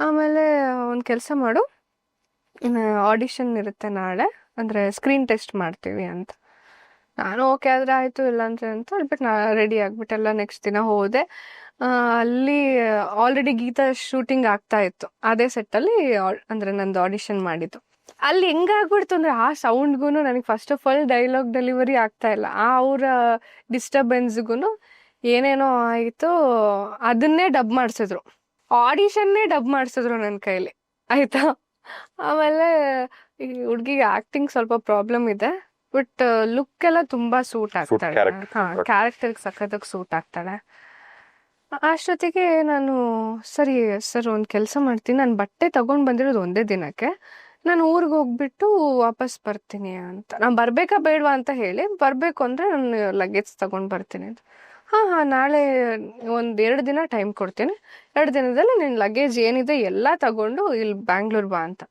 ಆಮೇಲೆ ಒಂದು ಕೆಲಸ ಮಾಡು, ಆಡಿಷನ್ ಇರುತ್ತೆ ನಾಳೆ, ಅಂದರೆ ಸ್ಕ್ರೀನ್ ಟೆಸ್ಟ್ ಮಾಡ್ತೀವಿ ಅಂತ. ನಾನು ಓಕೆ ಆದರೆ ಆಯಿತು, ಇಲ್ಲಾಂದ್ರೆ ಅಂತ ಹೇಳ್ಬಿಟ್ಟು ನಾ ರೆಡಿ ಆಗಿಬಿಟ್ಟೆಲ್ಲ ನೆಕ್ಸ್ಟ್ ದಿನ ಹೋದೆ. ಅಲ್ಲಿ ಆಲ್ರೆಡಿ ಗೀತಾ ಶೂಟಿಂಗ್ ಆಗ್ತಾ ಇತ್ತು ಅದೇ ಸೆಟ್ಟಲ್ಲಿ, ಅಂದರೆ ನಂದು ಆಡಿಷನ್ ಮಾಡಿದ್ದು. ಅಲ್ಲಿ ಹೆಂಗಾಗ್ಬಿಡ್ತು ಅಂದರೆ ಆ ಸೌಂಡ್ಗೂ ನನಗೆ first of all dialogue delivery ಆಗ್ತಾ ಇಲ್ಲ, ಆ ಅವರ ಡಿಸ್ಟರ್ಬೆನ್ಸ್ಗೂ ಏನೇನೋ ಆಯಿತು. ಅದನ್ನೇ ಡಬ್ ಮಾಡಿಸಿದ್ರು, ಆಡಿಷನ್ನೇ ಡಬ್ ಮಾಡಿಸಿದ್ರು ನನ್ನ ಕೈಲಿ, ಆಯಿತಾ. ಆಮೇಲೆ ಈ ಹುಡುಗಿಗೆ ಆ್ಯಕ್ಟಿಂಗ್ ಸ್ವಲ್ಪ ಪ್ರಾಬ್ಲಮ್ ಇದೆ, ಬಟ್ ಲುಕ್ ಎಲ್ಲ ತುಂಬಾ ಸೂಟ್ ಆಗ್ತಾಳೆ. character. ಹಾ, ಕ್ಯಾರೆಕ್ಟರ್ಗೆ ಸಖತ್ತಾಗಿ ಸೂಟ್ ಆಗ್ತಾಳೆ. ಅಷ್ಟೊತ್ತಿಗೆ ನಾನು ಸರಿ ಸರ್ ಒಂದು ಕೆಲಸ ಮಾಡ್ತೀನಿ, ನಾನು ಬಟ್ಟೆ ತಗೊಂಡು ಬಂದಿರೋದು ಒಂದೇ ದಿನಕ್ಕೆ, ನಾನು ಊರಿಗೆ ಹೋಗ್ಬಿಟ್ಟು ವಾಪಸ್ ಬರ್ತೀನಿ ಅಂತ. ನಾನು ಬರಬೇಕಾ ಬೇಡವಾ ಅಂತ ಹೇಳಿ, ಬರಬೇಕು ಅಂದರೆ ನಾನು ಲಗೇಜ್ ತಗೊಂಡು ಬರ್ತೀನಿ ಅಂತ. ಹಾಂ ಹಾಂ, ನಾಳೆ ಒಂದು 2 ದಿನ ಟೈಮ್ ಕೊಡ್ತೀನಿ, 2 ದಿನದಲ್ಲಿ ನಿನ್ನ ಲಗೇಜ್ ಏನಿದೆ ಎಲ್ಲ ತಗೊಂಡು ಇಲ್ಲಿ ಬ್ಯಾಂಗ್ಳೂರ್ ಬಾ ಅಂತ.